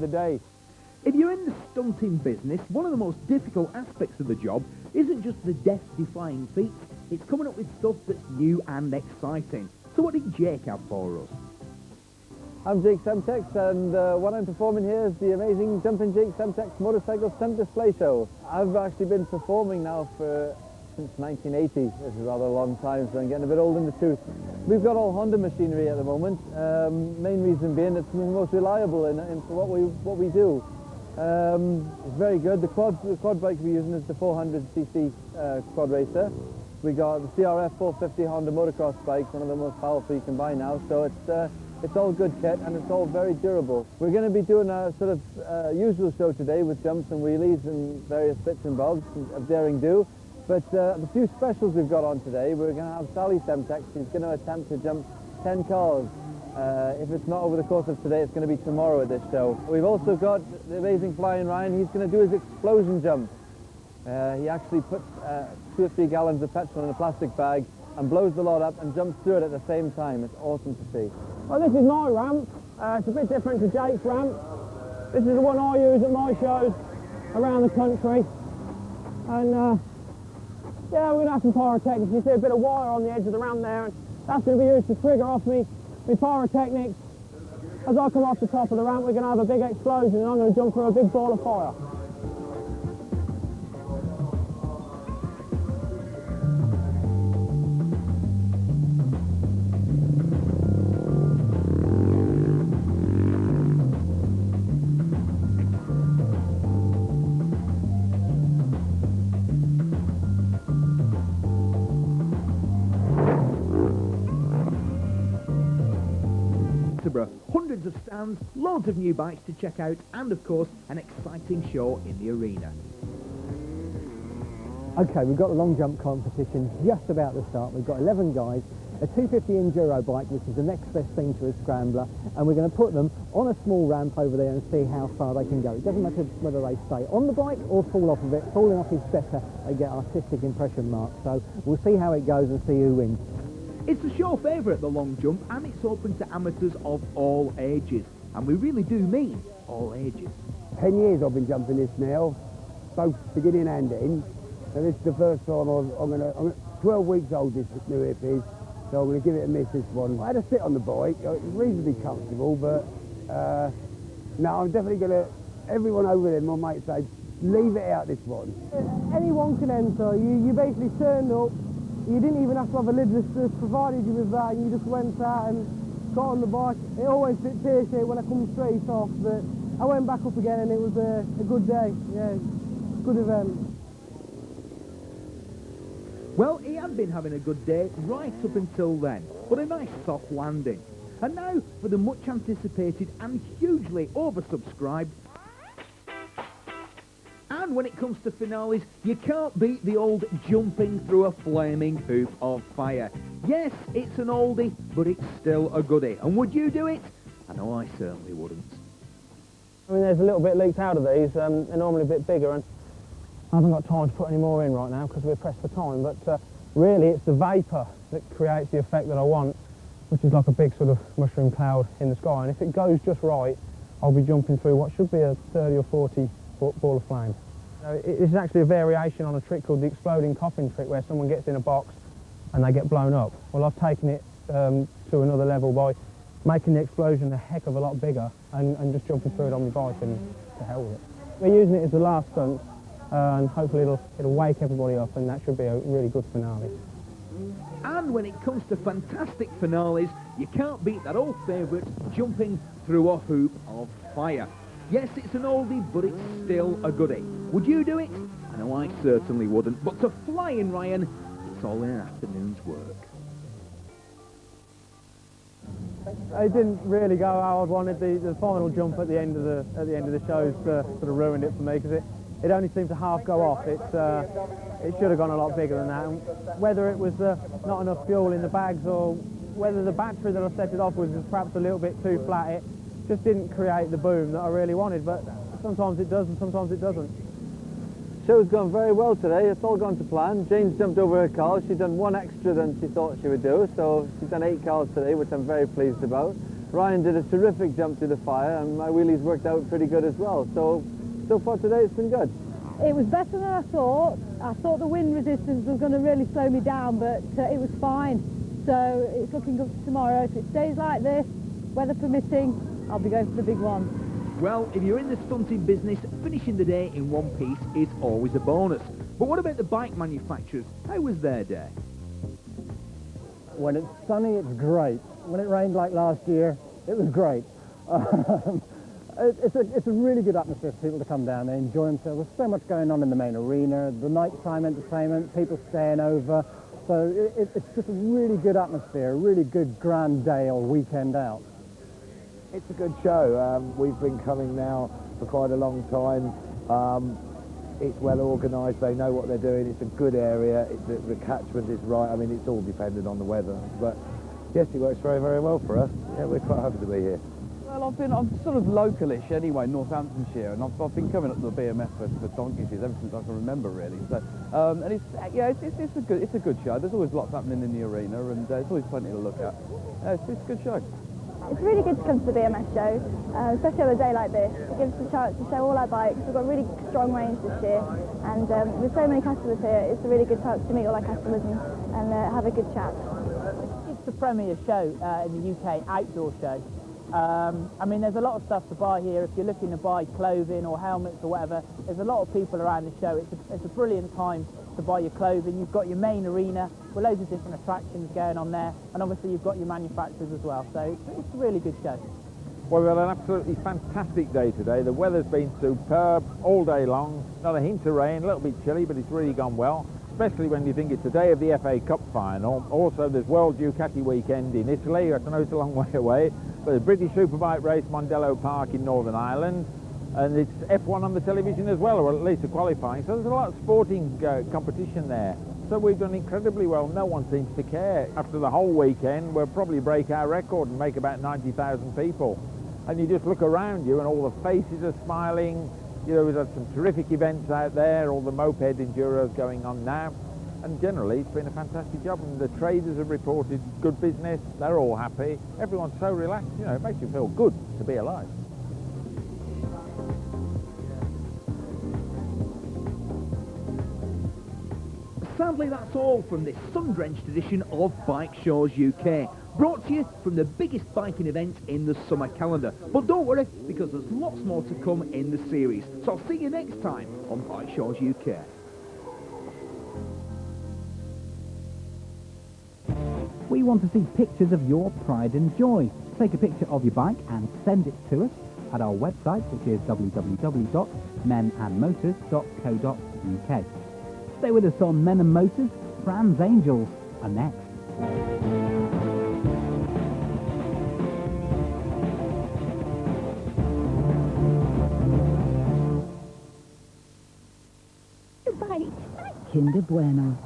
the day. If you're in the stunting business, one of the most difficult aspects of the job isn't just the death-defying feats, it's coming up with stuff that's new and exciting. So what did Jake have for us? I'm Jake Semtex, and what I'm performing here is the amazing Jumpin Jake Semtex motorcycle stunt display show. I've actually been performing now since 1980. This is rather a long time, so I'm getting a bit old in the tooth. We've got all Honda machinery at the moment. Main reason being it's the most reliable in for what we do. It's very good. The quad bike we're using is the 400cc quad racer. We got the CRF 450 Honda motocross bike, one of the most powerful you can buy now. So it's all good kit and it's all very durable. We're going to be doing a sort of usual show today with jumps and wheelies and various bits and bobs of daring do. But the few specials we've got on today, we're going to have Sally Semtex. She's going to attempt to jump 10 cars. If it's not over the course of today, it's going to be tomorrow at this show. We've also got the amazing Flyin Ryan. He's going to do his explosion jump. He actually puts 2 or 3 gallons of petrol in a plastic bag and blows the lot up and jumps through it at the same time. It's awesome to see. Well, this is my ramp. It's a bit different to Jake's ramp. This is the one I use at my shows around the country. And yeah, we're going to have some pyrotechnics. You see a bit of wire on the edge of the ramp there, and that's going to be used to trigger off me pyrotechnics. As I come off the top of the ramp, we're going to have a big explosion, and I'm going to jump through a big ball of fire. Hundreds of stands, loads of new bikes to check out, and of course an exciting show in the arena. Okay, we've got the long jump competition just about to start. We've got 11 guys, a 250 enduro bike, which is the next best thing to a scrambler, and we're going to put them on a small ramp over there and see how far they can go. It doesn't matter whether they stay on the bike or fall off of it. Falling off is better. They get artistic impression marks. So we'll see how it goes and see who wins. It's a show favourite, the long jump, and it's open to amateurs of all ages. And we really do mean all ages. 10 years I've been jumping this now, both beginning and end. So this is the first time I'm 12 weeks old this new hip is, so I'm going to give it a miss this one. I had to sit on the bike, it's reasonably comfortable, but no, I'm definitely going to, everyone over there, my mates say, leave it out this one. Anyone can enter. You basically turned up. You didn't even have to have a lid, just provided you with that, and you just went out and got on the bike. It always bit tear-shaped when I come straight off, but I went back up again and it was a good day. Yeah, good event. Well, he had been having a good day right up until then, but a nice soft landing. And now for the much anticipated and hugely oversubscribed. And when it comes to finales, you can't beat the old jumping through a flaming hoop of fire. Yes, it's an oldie, but it's still a goodie. And would you do it? I know I certainly wouldn't. I mean, there's a little bit leaked out of these. They're normally a bit bigger, and I haven't got time to put any more in right now because we're pressed for time. But really, it's the vapour that creates the effect that I want, which is like a big sort of mushroom cloud in the sky. And if it goes just right, I'll be jumping through what should be a 30 or 40 foot ball of flame. This is actually a variation on a trick called the exploding coffin trick, where someone gets in a box and they get blown up. Well, I've taken it to another level by making the explosion a heck of a lot bigger and just jumping through it on my bike, and to hell with it. We're using it as the last stunt, and hopefully it'll wake everybody up, and that should be a really good finale. And when it comes to fantastic finales, you can't beat that old favourite, jumping through a hoop of fire. Yes, it's an oldie, but it's still a goodie. Would you do it? I know I certainly wouldn't, but to Flyin Ryan, it's all in an afternoon's work. It didn't really go how I'd wanted. The final jump at the end of the show sort of ruined it for me, because it only seemed to half go off. It should have gone a lot bigger than that. And whether it was not enough fuel in the bags, or whether the battery that I set it off with was perhaps a little bit too flat, it just didn't create the boom that I really wanted. But sometimes it does and sometimes it doesn't. Show's gone very well today. It's all gone to plan. Jane's jumped over her cars. She's done one extra than she thought she would do, so she's done 8 cars today, which I'm very pleased about. Ryan did a terrific jump through the fire, and my wheelies worked out pretty good as well. So far today it's been good. It was better than I thought. I thought the wind resistance was going to really slow me down, but it was fine. So it's looking good for tomorrow. If it stays like this, weather permitting, I'll be going for the big one. Well, if you're in the stunting business, finishing the day in one piece is always a bonus. But what about the bike manufacturers? How was their day? When it's sunny, it's great. When it rained like last year, it was great. It's a really good atmosphere for people to come down and enjoy themselves. There's so much going on in the main arena, the nighttime entertainment, people staying over. So it's just a really good atmosphere, a really good grand day or weekend out. It's a good show. We've been coming now for quite a long time. It's well organised, they know what they're doing, it's a good area, the catchment is right. I mean, it's all dependent on the weather, but yes, it works very, very well for us. Yeah, we're quite happy to be here. Well, I'm sort of localish anyway, Northamptonshire, and I've been coming up to the BMF for donkey's years, ever since I can remember, really. So, and it's a good show. There's always lots happening in the arena, and there's always plenty to look at. It's a good show. It's really good to come to the BMF show, especially on a day like this. It gives us a chance to show all our bikes. We've got a really strong range this year, and with so many customers here, it's a really good chance to meet all our customers and have a good chat. It's the premier show in the UK, outdoor show. I mean, there's a lot of stuff to buy here. If you're looking to buy clothing or helmets or whatever, there's a lot of people around the show. It's a brilliant time to buy your clothing. You've got your main arena with loads of different attractions going on there, and obviously you've got your manufacturers as well. So it's a really good show. Well, we've had an absolutely fantastic day today. The weather's been superb all day long. Not a hint of rain, a little bit chilly, but it's really gone well, especially when you think it's the day of the FA Cup final. Also, there's World Ducati weekend in Italy. I know it's a long way away, but the British Superbike race, Mondello Park in Northern Ireland. And it's F1 on the television as well, or at least a qualifying. So there's a lot of sporting competition there. So we've done incredibly well. No one seems to care. After the whole weekend, we'll probably break our record and make about 90,000 people. And you just look around you and all the faces are smiling. You know, we've had some terrific events out there, all the moped enduros going on now. And generally, it's been a fantastic job. And the traders have reported good business. They're all happy. Everyone's so relaxed. You know, it makes you feel good to be alive. Sadly, that's all from this sun-drenched edition of Bike Shows UK, brought to you from the biggest biking event in the summer calendar. But don't worry, because there's lots more to come in the series. So I'll see you next time on Bike Shows UK. We want to see pictures of your pride and joy. Take a picture of your bike and send it to us at our website, which is www.menandmotors.co.uk. Stay with us on Men and Motors. Fran's Angels are next. Bye. Kinder Bueno.